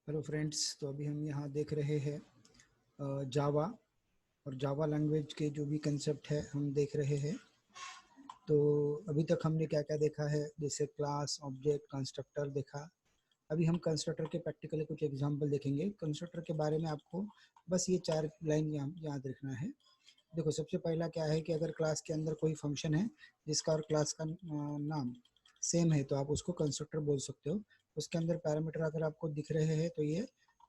Hello friends, तो अभी हम यहाँ देख रहे हैं जावा और जावा लैंग्वेज के जो भी कंसेप्ट है हम देख रहे हैं। तो अभी तक हमने क्या क्या देखा है, जैसे क्लास, ऑब्जेक्ट, कंस्ट्रक्टर देखा। अभी हम कंस्ट्रक्टर के प्रैक्टिकली कुछ एग्जांपल देखेंगे। कंस्ट्रक्टर के बारे में आपको बस ये 4 लाइन याद रखना है। देखो, सबसे पहला क्या है कि अगर क्लास के अंदर कोई फंक्शन है जिसका और क्लास का नाम सेम है तो आप उसको कंस्ट्रक्टर बोल सकते हो। उसके अंदर पैरामीटर अगर आपको दिख रहे हैं तो ये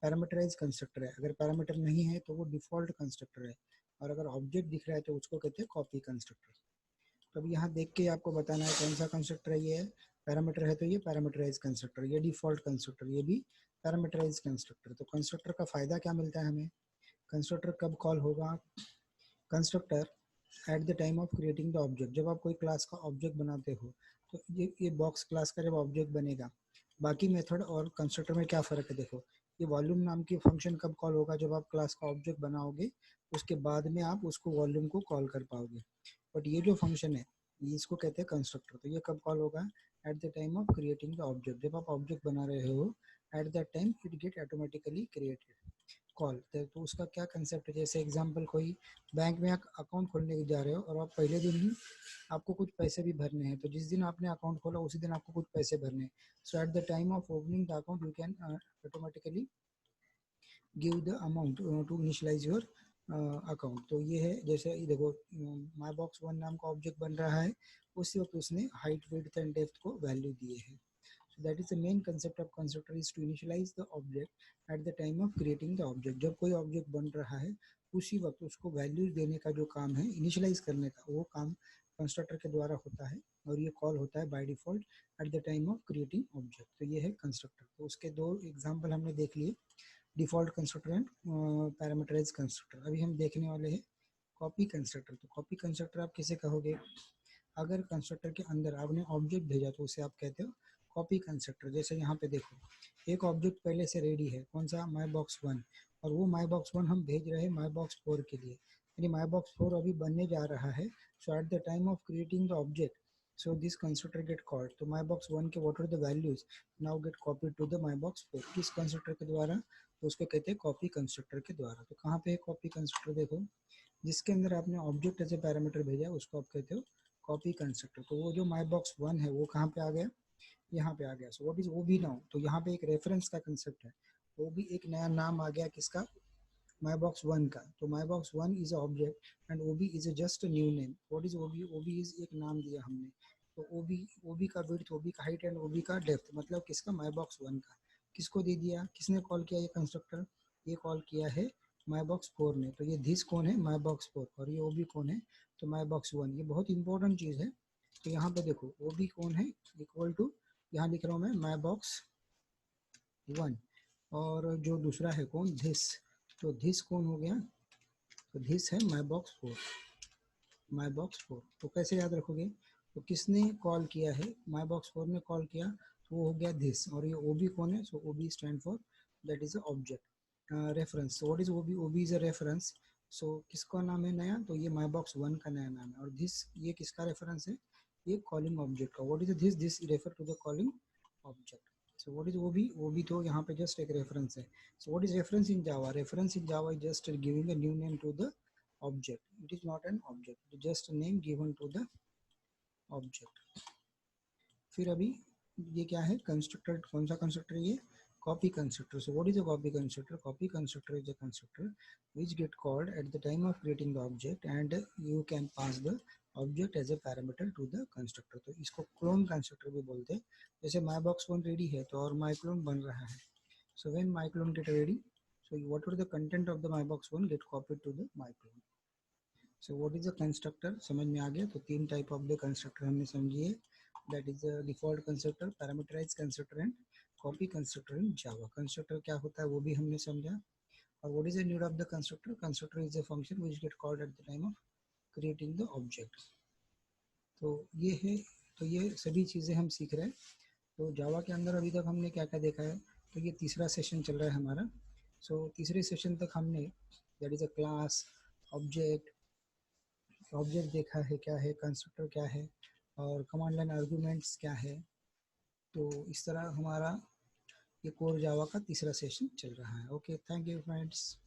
पैरामीटराइज कंस्ट्रक्टर है। अगर पैरामीटर नहीं है तो वो डिफॉल्ट कंस्ट्रक्टर है। और अगर ऑब्जेक्ट दिख रहा है तो उसको कहते हैं कॉपी कंस्ट्रक्टर। तो अभी यहाँ देख के आपको बताना है कौन सा कंस्ट्रक्टर है। ये है पैरामीटर है तो ये पैरामीटराइज कंस्ट्रक्टर, ये डिफॉल्ट कंस्ट्रक्टर, ये भी पैरामीटराइज कंस्ट्रक्टर। तो कंस्ट्रक्टर का फायदा क्या मिलता है हमें? कंस्ट्रक्टर कब कॉल होगा? Constructor eight the time of creating the object. जब आप कोई क्लास का ऑब्जेक्ट बनाते हो तो ये बॉक्स क्लास का जब ऑब्जेक्ट बनेगा। बाकी मेथड और कंस्ट्रक्टर में क्या फ़र्क है? देखो, ये वॉल्यूम नाम की फंक्शन कब कॉल होगा? जब आप क्लास का ऑब्जेक्ट बनाओगे उसके बाद में आप उसको वॉल्यूम को कॉल कर पाओगे। बट ये जो फंक्शन है इसको कहते हैं कंस्ट्रक्टर। तो ये कब कॉल होगा? Eight the time of creating the object. जब आप ऑब्जेक्ट बना रहे हो at that time it get automatically created call. तो उसका क्या कंसेप्ट है? जैसे एग्जांपल, कोई बैंक में अकाउंट खोलने जा रहे हो और आप पहले दिन ही आपको कुछ पैसे भी भरने हैं। तो जिस दिन आपने अकाउंट खोला उसी दिन आपको कुछ पैसे भरने हैं। So at the time of opening the account you can automatically give the amount to initialise your account. तो ये है, जैसे ये देखो, माई बॉक्स वन नाम का ऑब्जेक्ट बन रहा है, उसी वक्त उसने हाइट, विड्थ एंड डेप्थ को वैल्यू दिए हैं। So that is the main concept of constructor, is to initialize the object at the time of creating the object. जब कोई ऑब्जेक्ट बन रहा है उसी वक्त उसको वैल्यूज देने का जो काम है, इनिशियलाइज करने का, वो काम कंस्ट्रक्टर के द्वारा होता है। और ये कॉल होता है by default eight the time of creating object. तो ये है कंस्ट्रक्टर। तो उसके दो एग्जांपल हमने देख लिए, default constructor and parameterize constructor. अभी हम देखने वाले हैं कॉपी कंस्ट्रक्टर। तो कॉपी कंस्ट्रक्टर आप किसे कहोगे? अगर कंस्ट्रक्टर के अंदर आपने ऑब्जेक्ट भेजा तो उसे आप कहते हो कॉपी कंस्ट्रक्टर। जैसे यहाँ पे देखो, एक ऑब्जेक्ट पहले से रेडी है, कौन सा? माई बॉक्स वन। और वो माई बॉक्स वन हम भेज रहे हैं माई बॉक्स फोर के लिए, यानी माई बॉक्स फोर अभी बनने जा रहा है। So at the time of creating the object, so this constructor get called। तो my box one के what are the values now get copied to the my box four। किस कंस्ट्रक्टर के द्वारा? तो उसको कहते हैं कॉपी कंस्ट्रक्टर के द्वारा। तो कहाँ पे है कॉपी कंस्ट्रक्टर? देखो, जिसके अंदर आपने ऑब्जेक्ट एज ए पैरामीटर भेजा उसको आप कहते हो कॉपी कंस्ट्रक्टर। तो वो जो माई बॉक्स वन है वो कहाँ पे आ गया? यहाँ पे आ गया। सो व्हाट इज वो भी नाउ? तो यहाँ पे एक रेफरेंस का कंसेप्ट है, वो भी एक नया नाम आ गया। किसका? माई बॉक्स वन का। तो my box one is object and OB is just new name. What is OB? OB is एक नाम दिया हमने। तो ओबी, ओबी का विड्थ, ओबी का हाइट एंड ओबी का डेप्थ, मतलब किसका? माई बॉक्स वन का। किसको दे दिया? किसने कॉल किया ये कंस्ट्रक्टर? ये कॉल किया है माई बॉक्स फोर ने। तो ये दिस कौन है? माई बॉक्स फोर। और ये ओबी कौन है? तो माई बॉक्स वन। ये बहुत इंपॉर्टेंट चीज़ है। तो यहाँ पे देखो, ओबी कौन है? इक्वल टू, यहाँ लिख रहा हूँ मैं, माई बॉक्स वन। और जो दूसरा है कौन? धिस। तो धिस कौन हो गया? तो धिस है माई बॉक्स फोर। माई बॉक्स फोर। तो कैसे याद रखोगे? तो किसने कॉल किया है? माई बॉक्स फोर ने कॉल किया, तो वो हो गया धिस। और ये ओबी कौन है? So OB stand for, that is a object reference. So what is OB? OB is a reference. So किसका नाम है नया? तो ये माई बॉक्स वन का नया नाम है। और धिस ये किसका रेफरेंस है? ये कॉलिंग ऑब्जेक्ट का। What is this? This refer to the calling object. So what is OB? OB तो यहाँ पे just एक reference है। So what is reference in Java? Reference in Java is just giving a new name to the object. It is not an object. It is just a name given to the object. फिर अभी ये क्या है? Constructor. कौन सा constructor? ये copy constructor. So what is a copy constructor? Copy constructor is a constructor which get called at the time of creating the object and you can pass the object as a parameter to the constructor। तो इसको clone constructor भी बोलते हैं। जैसे माई box one ready है तो और माई clone बन रहा है। So when my clone get ready, so whatever the content of the my box one get copied to the my clone। So what is the constructor? समझ में आ गया? तो तीन टाइप ऑफ द कंस्ट्रक्टर हमने समझिए, that is default constructor, parameterize constructor and copy constructor in Java. Constructor क्या होता है वो भी हमने समझा। और what is the need of the constructor? Constructor is a function which get called at the time of creating the object। तो ये है, तो ये सभी चीज़ें हम सीख रहे हैं। तो जावा के अंदर अभी तक हमने क्या क्या देखा है? तो ये तीसरा सेशन चल रहा है हमारा। सो तीसरे सेशन तक हमने that is a class, object, object देखा है क्या है, कंस्ट्रक्टर क्या है, और कमांड लाइन आर्गुमेंट्स क्या है। तो इस तरह हमारा ये कोर जावा का तीसरा सेशन चल रहा है। Okay, thank you friends.